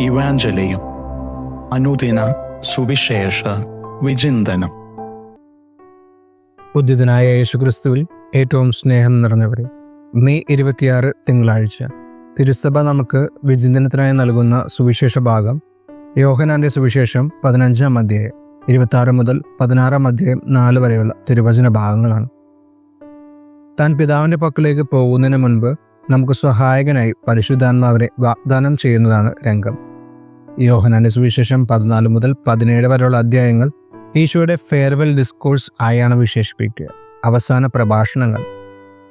ഇവാഞ്ചലിയും അനുദിന സുവിശേഷ വിചിന്തനം. ഉദ്ധിതനായ യേശുക്രിസ്തുവിൽ ഏറ്റവും സ്നേഹം നിറഞ്ഞവരെ, മെയ് 26 തിങ്കളാഴ്ച തിരുസഭ നമുക്ക് വിചിന്തനത്തിനായി നൽകുന്ന സുവിശേഷ ഭാഗം യോഹന്നാന്റെ സുവിശേഷം 15 അധ്യായം 26 മുതൽ 16 അധ്യായം 4 വരെയുള്ള തിരുവചന ഭാഗങ്ങളാണ്. താൻ പിതാവിൻ്റെ പക്കലേക്ക് പോകുന്നതിന് മുൻപ് നമുക്ക് സഹായകനായി പരിശുദ്ധാത്മാവിനെ വാഗ്ദാനം ചെയ്യുന്നതാണ് രംഗം. യോഹന്നാന്റെ സുവിശേഷം 14 മുതൽ 17 വരെയുള്ള അധ്യായങ്ങൾ ഈശോയുടെ ഫെയർവെൽ ഡിസ്കോഴ്സ് ആയാണ് വിശേഷിപ്പിക്കുക. അവസാന പ്രഭാഷണങ്ങൾ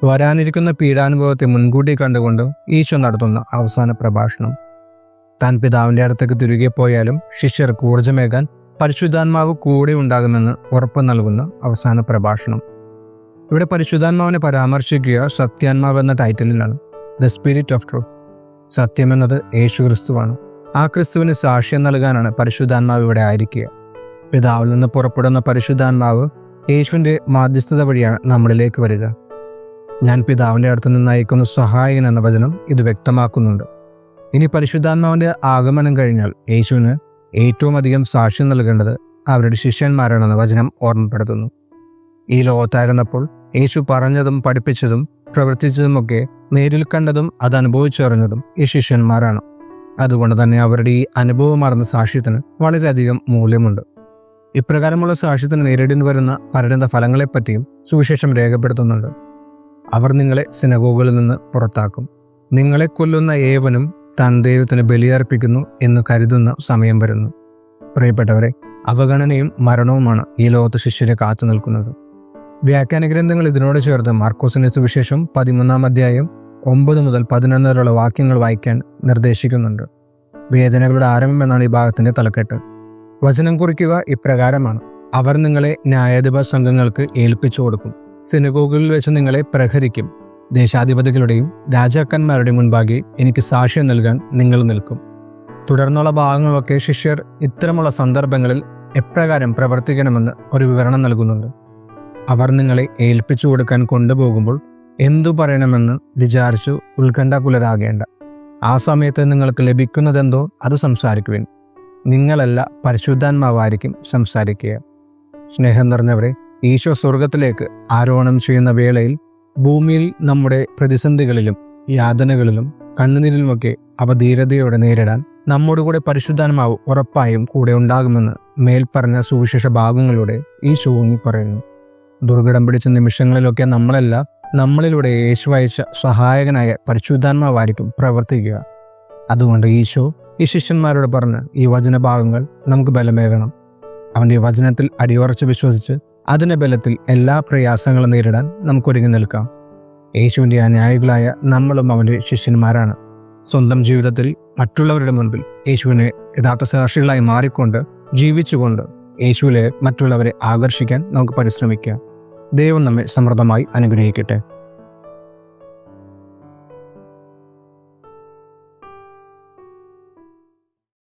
വരാനിരിക്കുന്ന പീഡാനുഭവത്തെ മുൻകൂട്ടി കണ്ടുകൊണ്ട് ഈശോ നടത്തുന്ന അവസാന പ്രഭാഷണം. താൻ പിതാവിൻ്റെ അടുത്തേക്ക് തിരികെ പോയാലും ശിഷ്യർക്ക് ഊർജ്ജമേകാൻ പരിശുദ്ധാത്മാവ് കൂടെ ഉണ്ടാകുമെന്ന് ഉറപ്പ് നൽകുന്ന അവസാന പ്രഭാഷണം. ഇവിടെ പരിശുദ്ധാത്മാവിനെ പരാമർശിക്കുക സത്യാത്മാവ് എന്ന ടൈറ്റിലിലാണ്. The spirit of truth. സത്യം എന്നത് യേശു ക്രിസ്തുവാണ്. ആ ക്രിസ്തുവിന് സാക്ഷ്യം നൽകാനാണ് പരിശുദ്ധാത്മാവ് ഇവിടെ ആയിരിക്കുക. പിതാവിൽ നിന്ന് പുറപ്പെടുന്ന പരിശുദ്ധാത്മാവ് യേശുവിൻ്റെ മാധ്യസ്ഥത വഴിയാണ് നമ്മളിലേക്ക് വരിക. ഞാൻ പിതാവിൻ്റെ അടുത്ത് നിന്ന് അയക്കുന്ന സഹായകൻ എന്ന വചനം ഇത് വ്യക്തമാക്കുന്നുണ്ട്. ഇനി പരിശുദ്ധാത്മാവിൻ്റെ ആഗമനം കഴിഞ്ഞാൽ യേശുവിന് ഏറ്റവും അധികം സാക്ഷ്യം നൽകേണ്ടത് അവരുടെ ശിഷ്യന്മാരാണെന്ന വചനം ഓർമ്മപ്പെടുത്തുന്നു. ഈ ലോകത്തായിരുന്നപ്പോൾ യേശു പറഞ്ഞതും പഠിപ്പിച്ചതും പ്രവർത്തിച്ചതുമൊക്കെ നേരിൽ കണ്ടതും അത് അനുഭവിച്ചറിഞ്ഞതും ഈ ശിഷ്യന്മാരാണ്. അതുകൊണ്ട് തന്നെ അവരുടെ ഈ അനുഭവമാർന്ന സാക്ഷ്യത്തിന് വളരെയധികം മൂല്യമുണ്ട്. ഇപ്രകാരമുള്ള സാക്ഷ്യത്തിന് നേരിടേണ്ടി വരുന്ന പരിണിത ഫലങ്ങളെപ്പറ്റിയും സുവിശേഷം രേഖപ്പെടുത്തുന്നുണ്ട്. അവർ നിങ്ങളെ സിനഗോഗുകളിൽ നിന്ന് പുറത്താക്കും. നിങ്ങളെ കൊല്ലുന്ന ഏവനും താൻ ദൈവത്തിന് ബലിയർപ്പിക്കുന്നു എന്ന് കരുതുന്ന സമയം വരുന്നു. പ്രിയപ്പെട്ടവരെ, അവഗണനയും മരണവുമാണ് ഈ ലോകത്ത് ശിഷ്യരെ കാത്തു നിൽക്കുന്നത്. വ്യാഖ്യാന ഗ്രന്ഥങ്ങൾ ഇതിനോട് ചേർത്ത് മാർക്കോസിന്റെ സുവിശേഷം 13 അധ്യായം 9 മുതൽ 11 വരെയുള്ള വാക്യങ്ങൾ വായിക്കാൻ നിർദ്ദേശിക്കുന്നുണ്ട്. വേദനകളുടെ ആരംഭം എന്നാണ് ഈ ഭാഗത്തിന്റെ തലക്കെട്ട്. വചനം കുറിക്കുക ഇപ്രകാരമാണ്: അവർ നിങ്ങളെ ന്യായാധിപ സംഘങ്ങൾക്ക് ഏൽപ്പിച്ചു കൊടുക്കും. സിനഗോഗുകളിൽ വെച്ച് നിങ്ങളെ പ്രഹരിക്കും. ദേശാധിപതികളുടെയും രാജാക്കന്മാരുടെയും മുൻപാകെ എനിക്ക് സാക്ഷ്യം നൽകാൻ നിങ്ങൾ നിൽക്കും. തുടർന്നുള്ള ഭാഗങ്ങളൊക്കെ ശിഷ്യർ ഇത്തരമുള്ള സന്ദർഭങ്ങളിൽ എപ്രകാരം പ്രവർത്തിക്കണമെന്ന് ഒരു വിവരണം നൽകുന്നുണ്ട്. അവർ നിങ്ങളെ ഏൽപ്പിച്ചു കൊടുക്കാൻ കൊണ്ടുപോകുമ്പോൾ എന്തു പറയണമെന്ന് വിചാരിച്ചു ഉത്കണ്ഠാകുലരാകേണ്ട. ആ സമയത്ത് നിങ്ങൾക്ക് ലഭിക്കുന്നതെന്തോ അത് സംസാരിക്കുവിൻ. നിങ്ങളല്ല, പരിശുദ്ധാത്മാവായിരിക്കും സംസാരിക്കുക. സ്നേഹം നിറഞ്ഞവരെ, ഈശോ സ്വർഗത്തിലേക്ക് ആരോഹണം ചെയ്യുന്ന വേളയിൽ ഭൂമിയിൽ നമ്മുടെ പ്രതിസന്ധികളിലും യാതനകളിലും കണ്ണുനീരിലുമൊക്കെ അവ ധീരതയോടെ നേരിടാൻ നമ്മോട് കൂടെ പരിശുദ്ധാത്മാവ് ഉറപ്പായും കൂടെ ഉണ്ടാകുമെന്ന് മേൽപ്പറഞ്ഞ സുവിശേഷ ഭാഗങ്ങളിലൂടെ ഈശോ ഊന്നി പറയുന്നു. ദുർഘടം പിടിച്ച നിമിഷങ്ങളിലൊക്കെ നമ്മളല്ല, നമ്മളിലൂടെ യേശു അയച്ച സഹായകനായ പരിശുദ്ധാത്മാവായിരിക്കും പ്രവർത്തിക്കുക. അതുകൊണ്ട് ഈശോ ഈ ശിഷ്യന്മാരോട് പറഞ്ഞ ഈ വചനഭാഗങ്ങൾ നമുക്ക് ബലമേകണം. അവൻ്റെ വചനത്തിൽ അടിയുറച്ച് വിശ്വസിച്ച് അതിൻ്റെ ബലത്തിൽ എല്ലാ പ്രയാസങ്ങളും നേരിടാൻ നമുക്കൊരുങ്ങി നിൽക്കാം. യേശുവിൻ്റെ അനുയായികളായ നമ്മളും അവൻ്റെ ശിഷ്യന്മാരാണ്. സ്വന്തം ജീവിതത്തിൽ മറ്റുള്ളവരുടെ മുൻപിൽ യേശുവിനെ യഥാർത്ഥ സാക്ഷികളായി മാറിക്കൊണ്ട് ജീവിച്ചുകൊണ്ട് യേശുവിലെ മറ്റുള്ളവരെ ആകർഷിക്കാൻ നമുക്ക് പരിശ്രമിക്കാം. ദൈവം നമ്മെ സമൃദ്ധമായി അനുഗ്രഹിക്കട്ടെ.